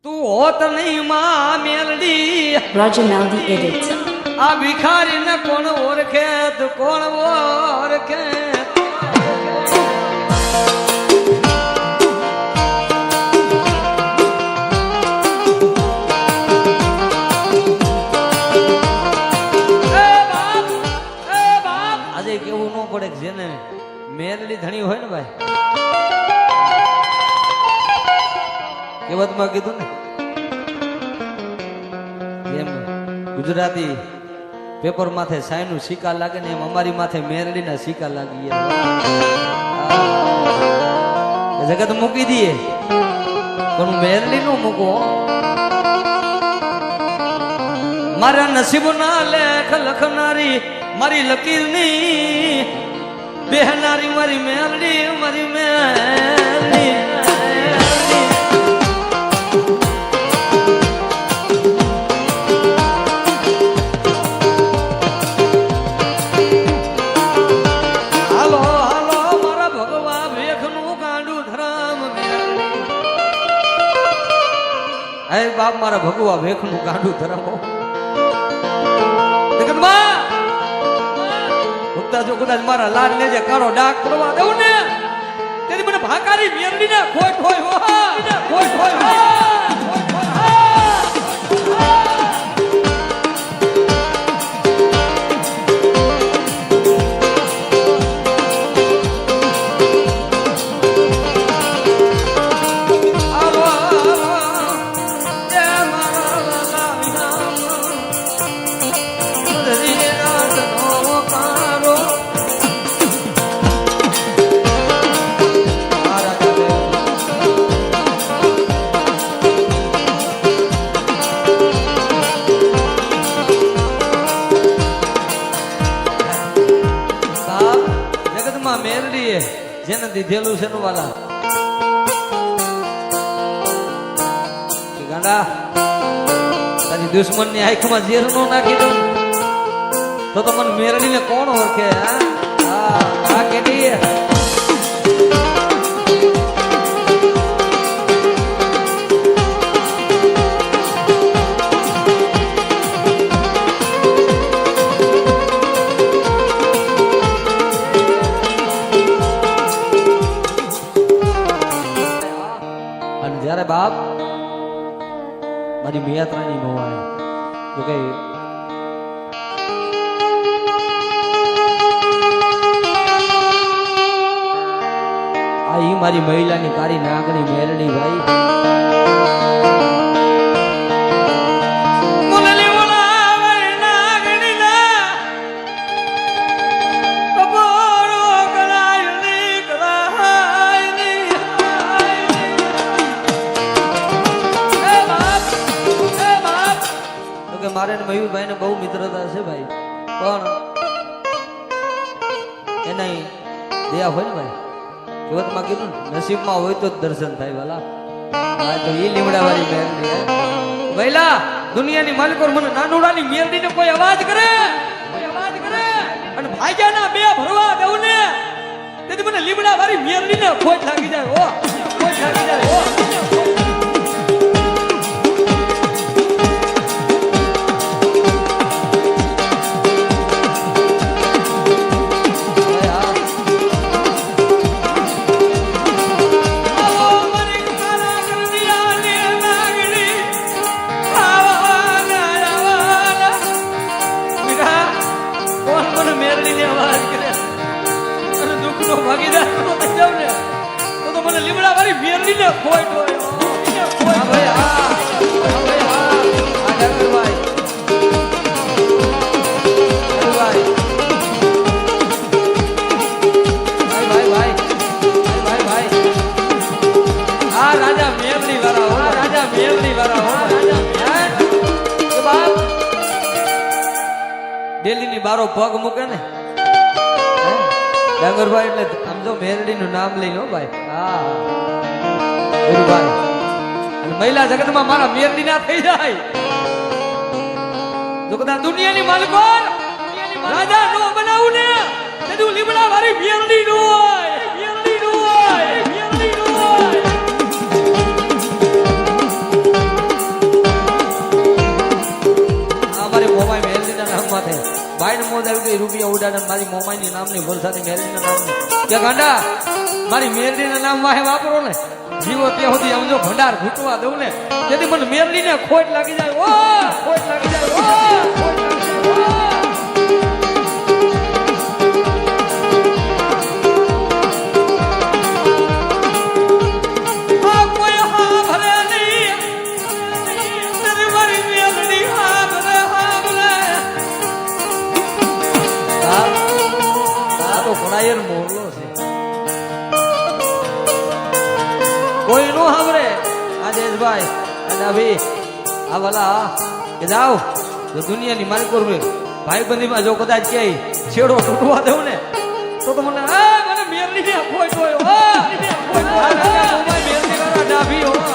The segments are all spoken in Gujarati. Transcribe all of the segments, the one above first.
તું હોત નહીં માં મેલડી Roger Melody edit. આ ભિખારી ને કોણ ઓળખે તો કોણ ઓળખે આજે કેવું ન પડે કે જેને મેલડી ધણી હોય ને ભાઈ કહેવતમાં કીધું ને એમ ગુજરાતી પેપર માથે સાયનું સિક્કા લાગે ને એમ અમારી માથે મેરડીના સિક્કા લાગી જગત મૂકી દઈએ પણ મેરડી નું મૂકો મારા નસીબ ના લેખ લખનારી મારી લકીર ની બેહનારી મારી મેરડી મારી મેરડી બાપ મારા ભગવા વેખ નું કાંડું ધરાવો ભક્તા જો કદાચ મારા લાડ ને જે કાળો ડાક પડવા દઉં ને તેથી મને ભાકારી મેરડી ને ખોટ હોય ખોટ હોય મેરડી જેને દીધેલું છે નું વાલા ગાંડા તારી દુશ્મન ની આંખમાં ઝેર નો નાખી દઉં તો મને મેરડી ને કોણ ઓળખે હા કેટી જ્યારે બાપ મારી મિયાત્રાની મોવાય તો કે આ ઈ મારી મહિલાની કાળી નાગણી મેલડી ભાઈ મારે ને મયુરભાઈ ને બહુ મિત્રતા છે ભાઈ પણ એના દયા હોય ને ભાઈ કહેવતમાં કીધું નસીબમાં હોય તો જ દર્શન થાય વાલા હા તો એ લીમડા વાળી મેરડી વૈલા દુનિયાની માલિકો મને નાનુડાની મેરડી ને કોઈ અવાજ કરે અને ભાગ્યાના બે ભરવા દઉં ને તેથી મને લીમડા વાળી મેરડી ને ખોટ લાગી જાય ખોટ લાગી જાય ભાગીદાર ને તો મને લીમડા વાળી મેરડી ને ખોટ હોય ભાઈ હા રાજા મેરડી વાળા બાપ દિલ્હી ની બારો પગ મૂકે ને ડાંગરભાઈ એટલે સમજો મેરડી નું નામ લઈ લો ભાઈ હા ભાઈ અને મહિલા જગત માં મારા મેરડી ના થઈ જાય જો કદાચ દુનિયાની માલિકો રાજા નો બનાવું ને તો લીમડા વાળી મેરડી નો હોય મેરડી નો હોય મેરડી નો હોય મારી મોમાઈની નામની ભોલસાની મેરડીના નામની કે ગાંડા મારી મેરડીના નામ વાહે વાપરો ને જીવો ત્યાં સુધી આમ જો ભંડાર ઘૂંટવા દઉં ને તેથી મને મેરડીને ખોટ લાગી જાય ઓ ખોટ લાગી જાય ઓ ખોટ લાગી જાય મોરલો છે કોઈ નો સાંભળે આજેશભાઈ અને અભી આ વાલા કે જાઓ જો દુનિયાની માલિકો ભાઈ બંધીમાં જો કદાચ ક્યાંય છેડો તૂટવા દઉં ને તો મને મને મેરડી ને કોઈ કોઈ મેરડી વાળા ડાભી હો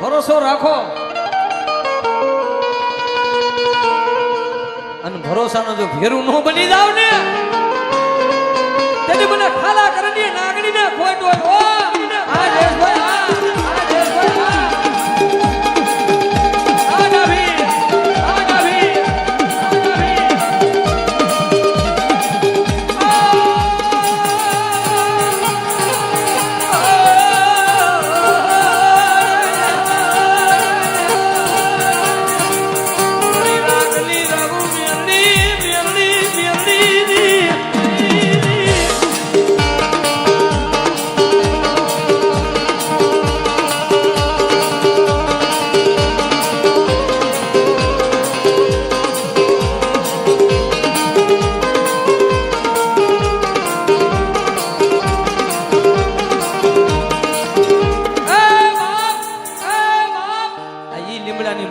ભરોસો રાખો અને ભરોસાનો જો ભેરું ન બની જાવ ને તેથી મને ખાલા કરી નાગણી ને ખોટ હોય ઓ આ દેશભાઈ આ દેશભાઈ આ ડાભી આ ડાભી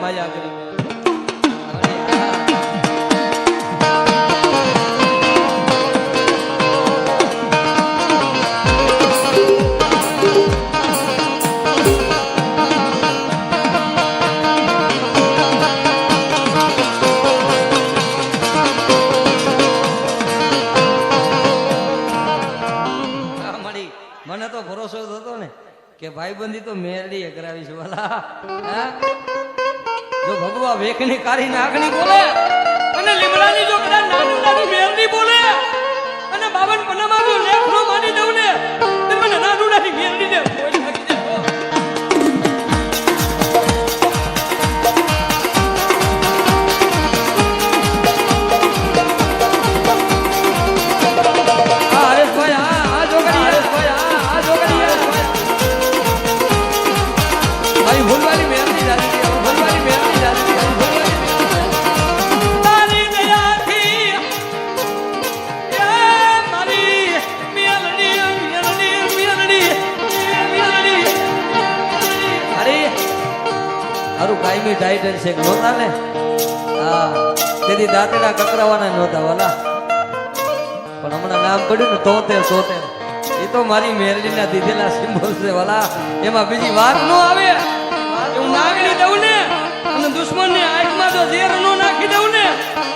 માયા કરી મને તો ભરોસો હતો ને કે ભાઈબંધી તો મેરડી કરાવીશ વાલા જો ભગવા વેખની કારી નાગણી બોલે અને લીમડાની જો કદાચ નાની નાની મેરડી બોલે અને બાવન પન્નામાં જો લેખનો માની દઉં ને તો મને નાનું નાની મેરડી ને કોઈ નાખી દે કાયમી ટાઈટલ છે નહોતા ને હા તેથી દાંતડા કકરાવાના નહોતા વાલા પણ હમણાં નામ પડ્યું ને તોતેર એ તો મારી મેરડીના દીધેલા સિમ્બોલ છે વાલા એમાં બીજી વાત ન આવે હું નાગણી દઉં ને અને દુશ્મન ની આંખમાં જો ઝેર નો નાખી દઉં ને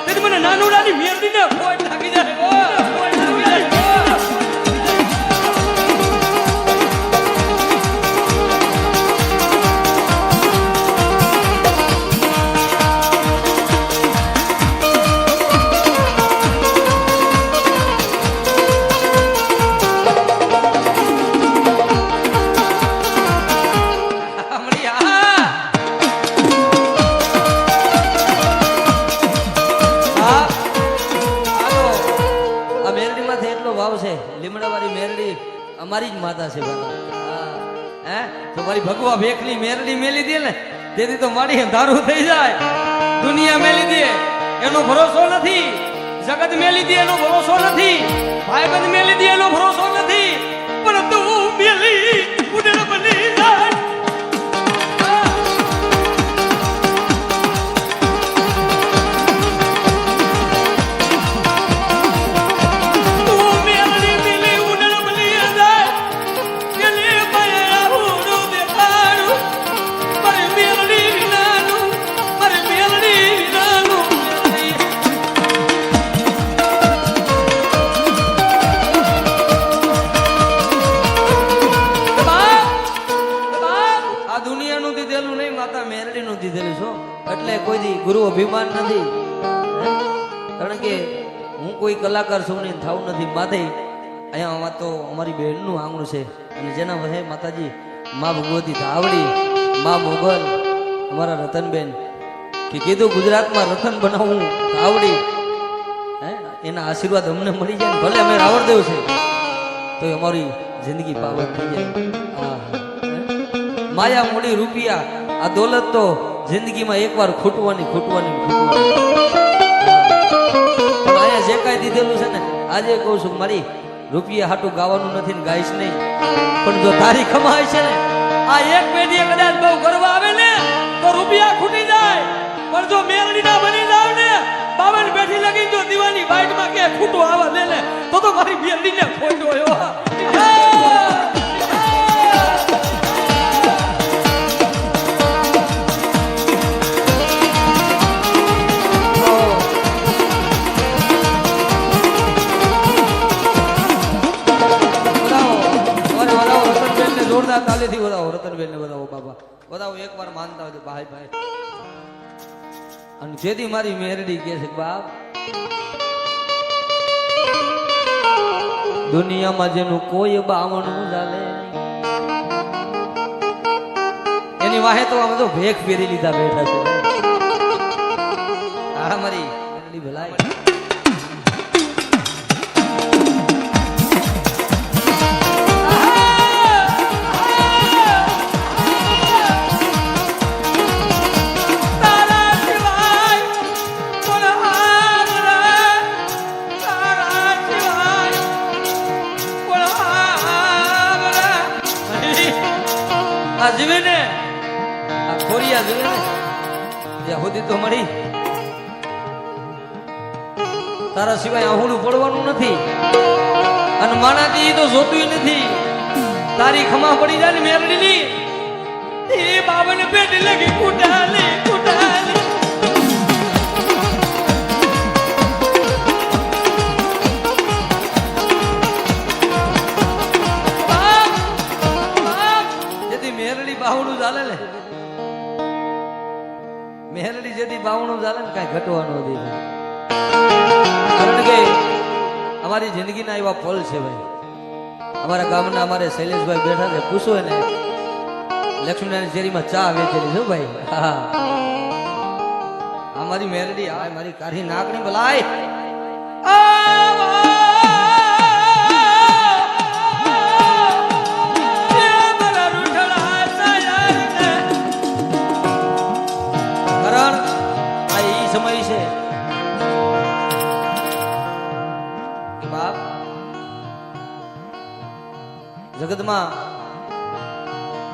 તેથી મને નાનું નાની મેરડી ને કોઈ નાખી જાય કોઈ નાખી જાય લીમડાવાળી મેરડી અમારી જ માતા છે હે તો મારી ભગવા ભેખની મેરડી મેલી દે ને તેથી તો મારી ધારું થઈ જાય દુનિયા મેલી દે એનો ભરોસો નથી જગત મેલી દે એનો ભરોસો નથી ભાઈબંધ મેલી દે એનો ભરોસો નથી પરંતુ મેલી ઉડે બની જાય અભિમાન નથી, કારણ કે હું કોઈ કલાકાર છું ને થાવું નથી માથે. અહીંયા તો અમારી બહેનનું આંગણું છે અને જેના વહે માતાજી મા ભગવતી ધાવડી, મા મોગલ, અમારા રતનબેન કે કીધું ગુજરાતમાં રતન બનાવવું ધાવડી, એના આશીર્વાદ અમને મળી જાય. ભલે અમે રાવણદેવ છે તો અમારી જિંદગી પાવન થઈ જાય. માયા મૂડી રૂપિયા આ દોલત તો જિંદગીમાં એકવાર ખૂટવાની. અહીંયા જે કાંઈ દીધેલું છે ને આજે કહું છું મારી રૂપિયા હાટું ગાવાનું નથી ને ગાઈશ નહીં, પણ જો તારી કમાય છે ને આ એક પેઢીએ કદાચ બહુ કરવા આવે ને તો રૂપિયા ખૂટી જાય, પણ જો મેરડી ના બની જાવ ને 52 પેઢી લગી જો દીવાની બાઈટમાં કે ખૂટો આવા દે ને તો મારી મેરડી ને ખોટો આવ્યો. જોરદાર તાલીથી વધાવો રતનબેન ને વધાવો બાબા વધાવો એકવાર માનતા હોય ભાઈ ભાઈ. અને જેથી મારી મેરડી કે છે બાપ દુનિયામાં જેનું કોઈ બાવણું ચાલે એની વાહે તો આમ તો ભેખ ફેરી લીધા બેઠા છે. આ મારી મેરડી ભલાઈ. જીવે ને આ ખોરિયા જીવે ને જ્યાં સુધી તો મળી તારા સિવાય આહુડું પડવાનું નથી અને માણાથી તો જોતું નથી. તારી ખમા પડી જાય ને મેરડીની એ બાબને પેટ લગી કુટાલી. બાવણું ચાલે ને મેરડી જેથી બાવણું ચાલે ને કઈ ઘટવાનું નથી, કારણ કે અમારી જિંદગીના એવા પલ છે ભાઈ. અમારા ગામના અમારે શૈલેષભાઈ બેઠા છે, પૂછો ને લક્ષ્મીનારાયણ શેરીમાં ચા વેચેલી છે ભાઈ. હા અમારી મેરડી આ મારી કાઢી નાકની બલાય. સમય છે કે બાપ જગતમાં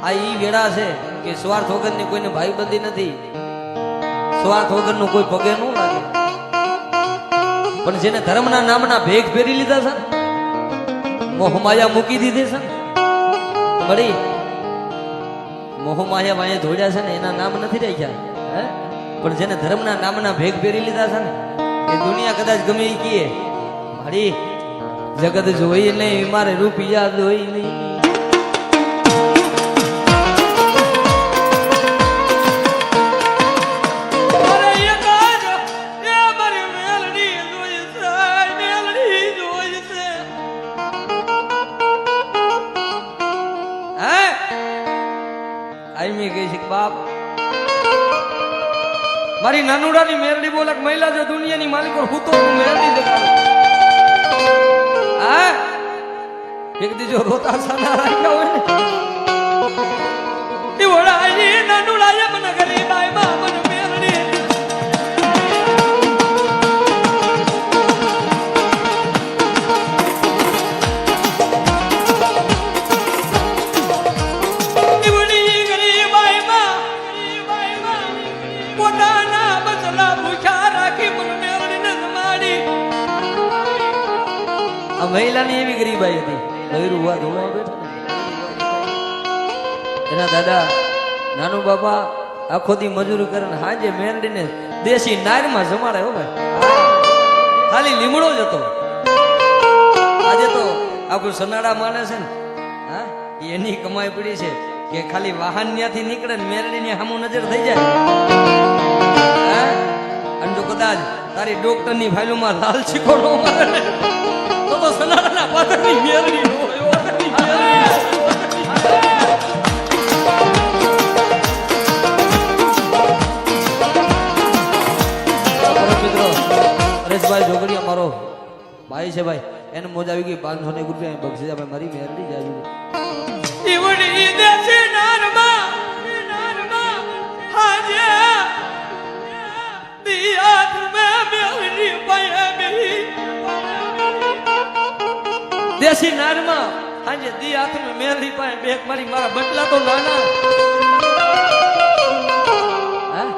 આ ઈ વેળા છે કે સ્વાર્થ વગરની કોઈને ભાઈબંધી નથી, સ્વાર્થ વગરનું કોઈ પગે ન લાગે. પણ જેને ધર્મના નામના ભેગ ફેરી લીધા છે, મોહમાયા મૂકી દીધી છે, મળી મોહમાયા વાંહે ધોડ્યા છે ને એના નામ નથી રાખ્યા. પણ જેને ધર્મના નામના ભેગ ફેરી લીધા છે ને એ દુનિયા કદાચ ગમે એ કીએ મારી જગત જોઈ નહીં મારે રૂપિયા જોઈ નહીં. બાપ મારી નાનુડાની મેરડી બોલક મહિલા જો દુનિયાની માલિકો હું તો મેરડી દેખાડું. હા એક દીજો રોતા સાના રાખ્યા હોય ને એ વડાઈ નાનુડાએ મને ગરીબાઈ માં મને મેરડી મહિલાની એવી ગરીબાઈ હતી. એના દાદા નાનું બાપા આખો દી મજૂરી કરે હાજે મેરડીને દેશી નારમાં જમાડે. હો ભાઈ ખાલી લીમડો જ હતો. આજે તો આખું સનાડા માને છે ને હા એની કમાઈ પડી છે કે ખાલી વાહન ત્યાંથી નીકળે ને મેરડીની સામું નજર થઈ જાય. કદાચ તારી ડોક્ટરની ફાઇલોમાં લાલ શીખો ન મારે ને, તો સનારાના પાદરની મેરડી નો હોય, પાદરની મેરડી. મિત્રો હરેશભાઈ જોગડિયા મારો ભાઈ છે ભાઈ, એને મોજ આવી ગઈ 500 રૂપિયા બક્ષીસ ભાઈ, મારી મેરડી જ આવી ગઈ. ઈવડી દેશે નારમાં હાજે દિયાત મે મેરી પાયે દેશી નારમાં આજે દી હાથ મે મેરડી પાય બેક મારી, મારા બટલા તો નાના, હા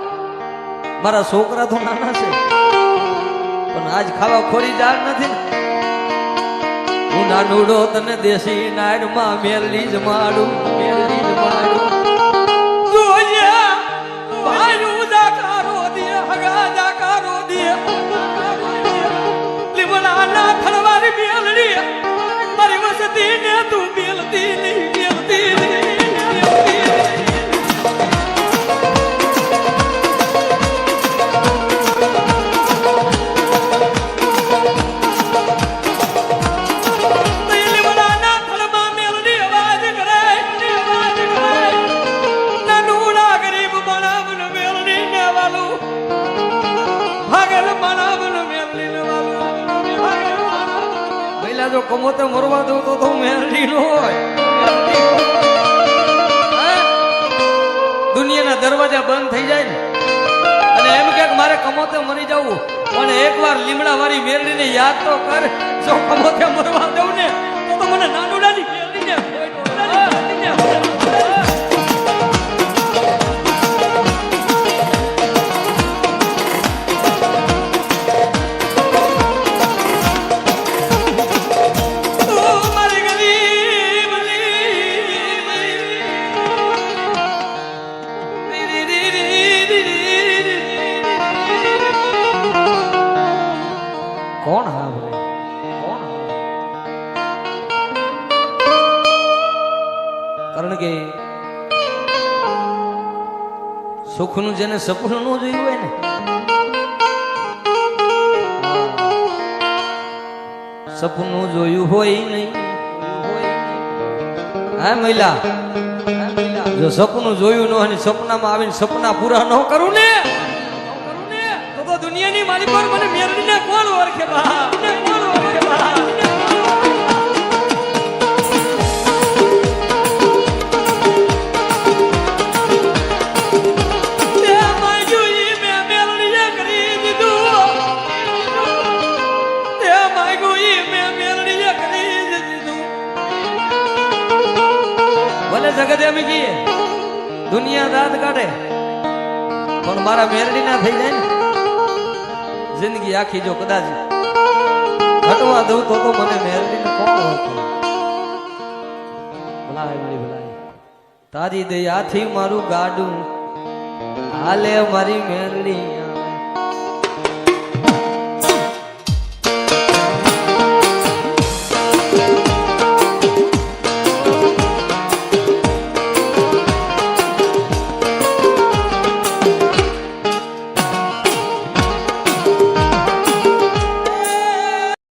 મારા છોકરા તો નાના છે, પણ આજ ખાવા ખોરી જાર નથી ને. હું નાનુડો તને દેશી નારમાં મેરડી જ માડું, મેરડી જ માડું. જોયા ભાઈ જાકારો દે હગા જાકારો દે લીમડાના થળવારી મેલડી મારી વસતી ને તું મેલતી નહીં, મેલતી નહીં, મેલતી નહીં. જો કમોતે મરવા દઉં તો મેરડી નો હોય. દુનિયાના દરવાજા બંધ થઈ જાય ને અને એમ કે મારે કમોતે મરી જવું, પણ એકવાર લીમડા વાળી મેરડીને યાદ તો કર. જો કમોતે મરવા દઉં ને તો મને નાનુડાની મેરડીને કોણ? હા બોલે કોણ? કારણ કે સુખનું જેને સપનું ન જોયું હોય ને, સપનું જોયું હોય નહીં. હા મહિલા, જો સપનું જોયું ન હોય, સપનામાં આવીને સપના પૂરા ન કરું ને તો દુનિયાની માલિક પર મને મેરડીને કોણ ઓળખે બા, કોણ ઓળખે બા. ભલે જગત એમ કહીએ દુનિયા દાંત કાઢે, પણ મારા મેરડી ના થઈ જાય ને જિંદગી આખી જો કદાચ ઘટવા દઉં તો મને મેરડી ને કોણ ઓળખે. ભલાય તારી દયાથી મારું ગાડું હાલે, મારી મેરડી